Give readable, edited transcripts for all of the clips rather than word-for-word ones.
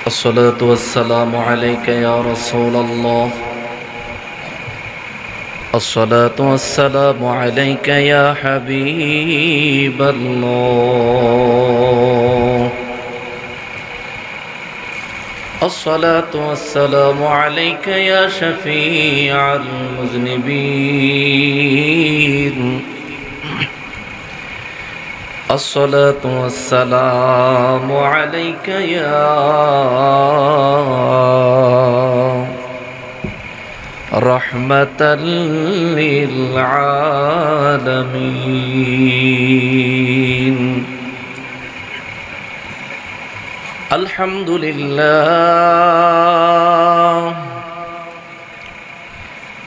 الصلاة والسلام عليك يا رسول الله. الصلاة والسلام عليك يا حبيب الله. الصلاة والسلام عليك يا شفيع المذنبين. الصلاة والسلام عليك يا رحمة للعالمين. الحمد لله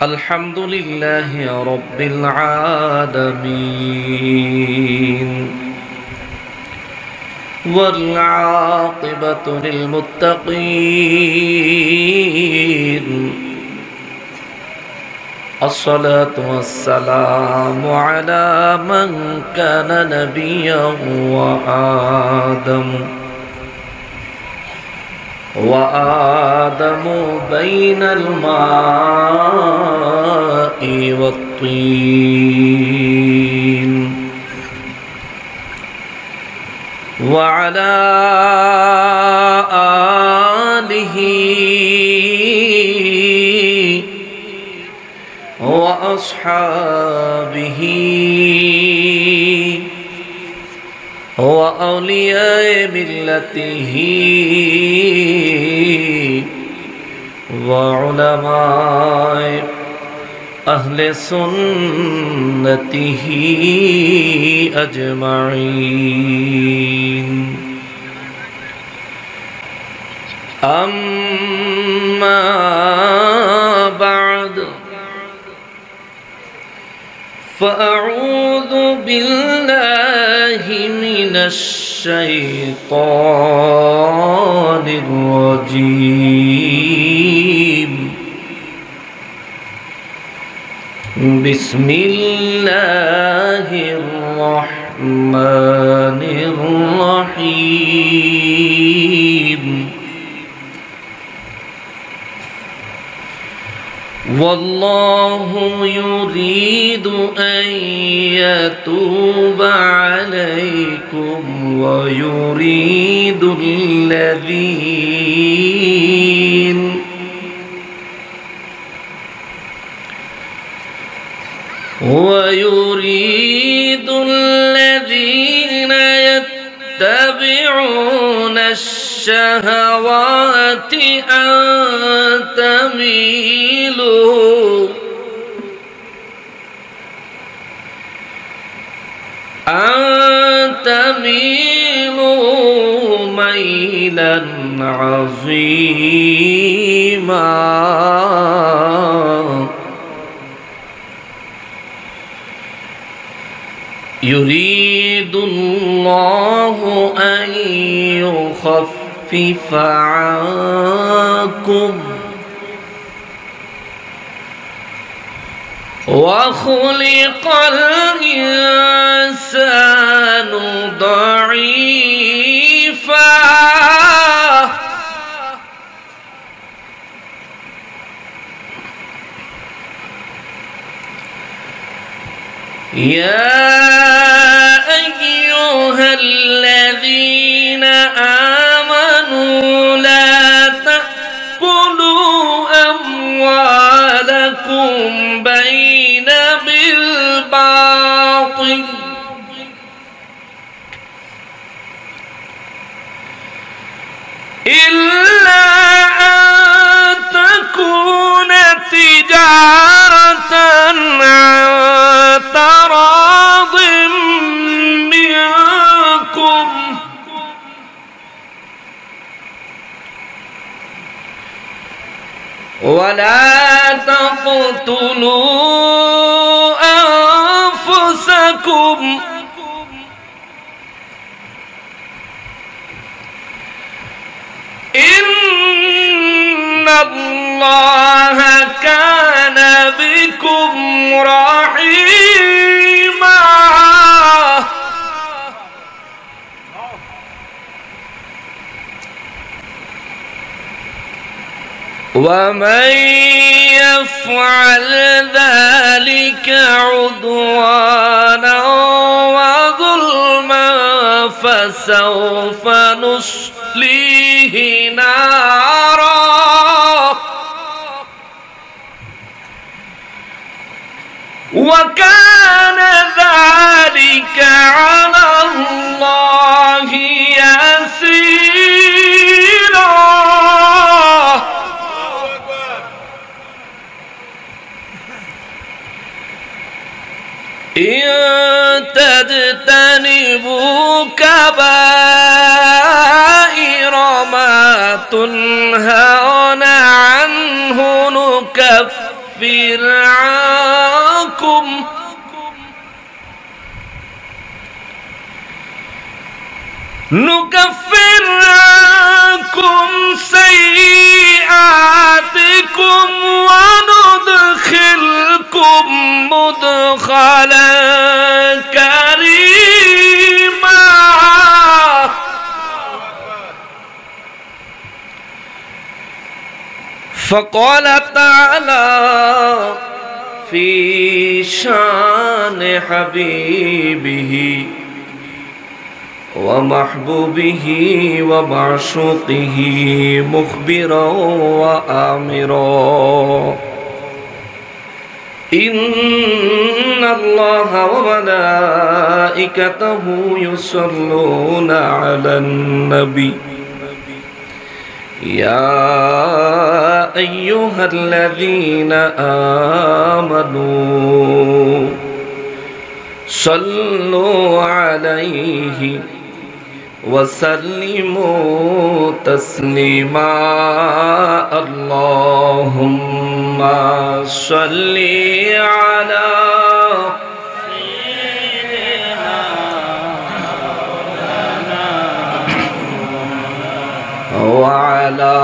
الحمد لله رب العالمين، والعاقبة للمتقين. الصلاة والسلام على من كان نبيا وآدم بين الماء والطين، وعلى آله وأصحابه وأولياء ملته وعلماء أهل سنته أجمعين. أما بعد، فأعوذ بالله من الشيطان الرجيم. بسم الله الرحمن الرحيم. والله يريد أن يتوب عليكم ويريد الذين يتبعون الشهوات أن تميلوا ميلا عظيما. يريد الله أن يخفف عنكم وخلق الإنسان ضعيفا. يا أيها الذين آمنوا لا تأكلوا أموالكم بين بالباطل إلا أن تكون تجارة عن تراض منكم، ولا تقتلوا أنفسكم إن الله كان بكم رحيما. ومن يفعل ذلك عدوانا وظلما فسوف نصليه نارا وكان ذلك على الله يسيرا إن تجتنبوا كبائر ما تنهون عنه نكفر عنكم سيئاتكم وندخلكم مدخلا كريما فقال تعالى في شان حبيبه ومحبوبه ومعشوقه مخبرا وآمرا إن الله وملائكته يصلون على النبي يا أيها الذين آمنوا صلوا عليه وسلموا تسليما اللهم صل على سيدنا وعلى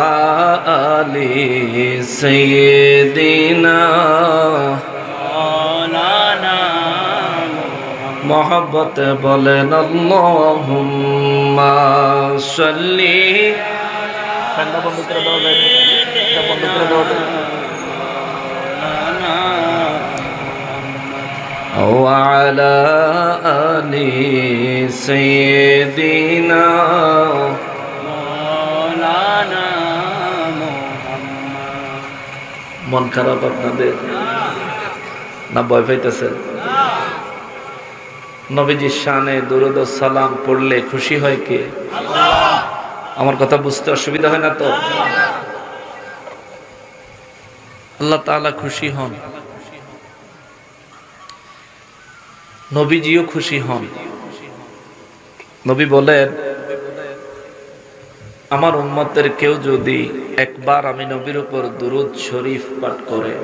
آل سيدنا محبت بولن اللهم صل وعلى آل سيدنا মন খারাপ আপনাদের না ভয় পাইতেছেন? নবীজির শানে দুরূদ ও সালাম পড়লে খুশি হয় কে? আল্লাহ। আমার কথা বুঝতে অসুবিধা হয় না তো? আল্লাহ তাআলা খুশি হন, নবীজিও খুশি হন। নবী বলেন, আমার উম্মতের কেউ যদি একবার আমি নবীর উপর দুরূদ শরীফ পাঠ করে,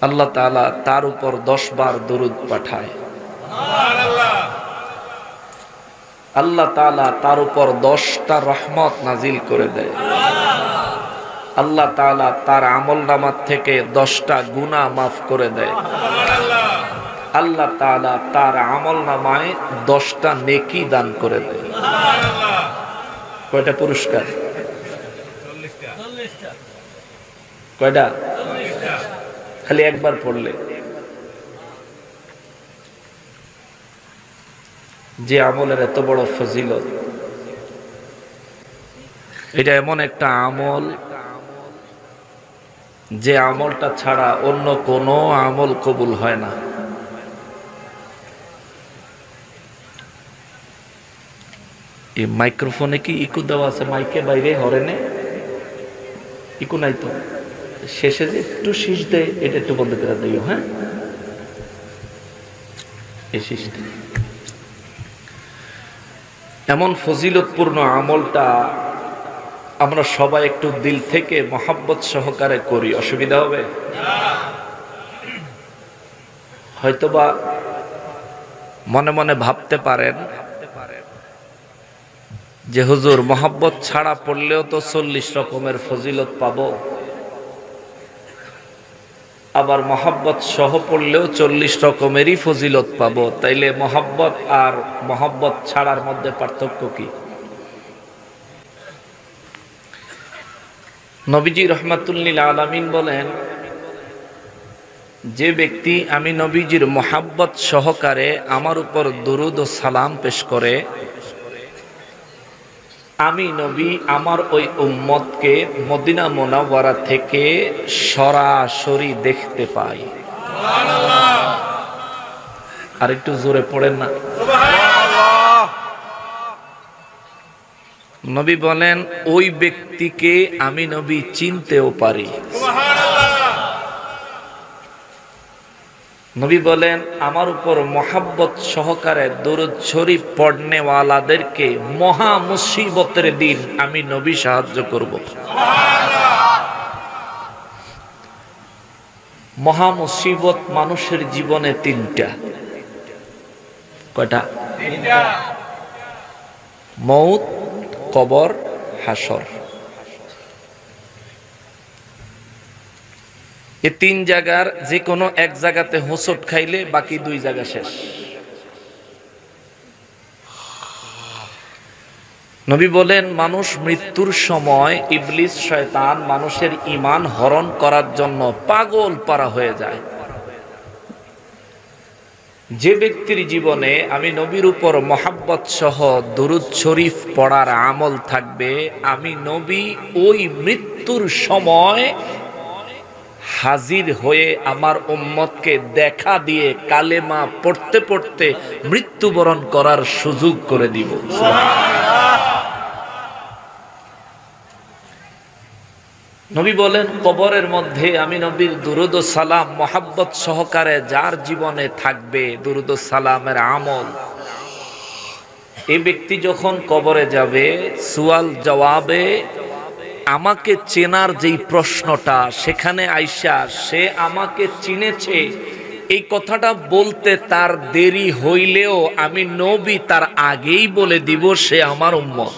আল্লাহ তাআলা তার উপর 10 বার দুরূদ পাঠায়। আল্লাহ তাআলা তার উপর 10টা রহমত নাজিল করে দেয়। আল্লাহ তাআলা তার আমলনামা থেকে 10টা গুনাহ মাফ করে দেয়। আল্লাহ তাআলা তার আমলনামায় 10টা নেকি দান করে দেয়। কয়টা পুরস্কার? 40টা। কয়টা? খালি একবার পড়লে। যে আমলের এত বড় ফজিলত, এটা এমন একটা আমল যে আমলটা ছাড়া অন্য কোনো আমল কবুল হয় না। এই মাইক্রোফোনে কি ইকো দেওয়া আছে? মাইকে বাইরে হরেনে ইকো নাই তো? শেষে যে একটু শীষ দেয়, এটা একটু বন্ধ করে দিও। হ্যাঁ, এই শীষটা এমন ফজিলতপূর্ণ আমলটা আমরা সবাই একটু দিল থেকে মহব্বত সহকারে করি, অসুবিধা হবে? হয়তোবা মনে মনে ভাবতে পারেন যে হুজুর, মহব্বত ছাড়া পড়লেও তো 40 রকমের ফজিলত পাবো, আবার মহব্বত সহ পড়লেও 40 রকমেরই ফজিলত পাবো, তাইলে মহব্বত আর মহব্বত ছাড়ার মধ্যে পার্থক্য কি? নবীজি রাহমাতুল লিল আলামিন বলেন, যে ব্যক্তি আমি নবীজির মোহাব্বত সহকারে আমার উপর দুরুদ ও সালাম পেশ করে, আমি নবী আমার ওই উম্মতকে মদিনা মুনাওয়ারা থেকে সরাসরি দেখতে পাই। আর একটু জোরে পড়েন না। নবী বলেন, ওই ব্যক্তিকে আমি নবী চিনতেও পারি। নবী বলেন, আমার উপর মোহাব্বত সহকারে দুরূদ শরীফ পড়নেওয়ালাদেরকে মহা মুসিবতের দিন আমি নবী সাহায্য করব। মহা মুসিবত মানুষের জীবনে তিনটা। কয়টা? মউত, কবর, হাসর। এই তিন জায়গার যে কোনো এক জায়গাতে হোঁচট খাইলে বাকি দুই জায়গা শেষ। নবী বলেন, মানুষ মৃত্যুর সময় ইবলিস শয়তান মানুষের ঈমান হরণ করার জন্য পাগল পারা হয়ে যায়। যে ব্যক্তির জীবনে আমি নবীর উপর মোহাব্বত সহ দুরূদ শরীফ পড়ার আমল থাকবে, আমি নবী ওই মৃত্যুর সময় হাজির হয়ে আমার উম্মতকে দেখা দিয়ে কালেমা পড়তে পড়তে মৃত্যুবরণ করার সুযোগ করে দিব। নবী বলেন, কবরের মধ্যে আমি নবীর দুরূদ ও সালাম মোহাব্বত সহকারে যার জীবনে থাকবে, দুরূদ ও সালামের আমল, এই ব্যক্তি যখন কবরে যাবে, সুয়াল জবাবে আমাকে চেনার যেই প্রশ্নটা, সেখানে আইসা সে আমাকে চিনেছে এই কথাটা বলতে তার দেরি হইলেও আমি নবী তার আগেই বলে দিব সে আমার উম্মত।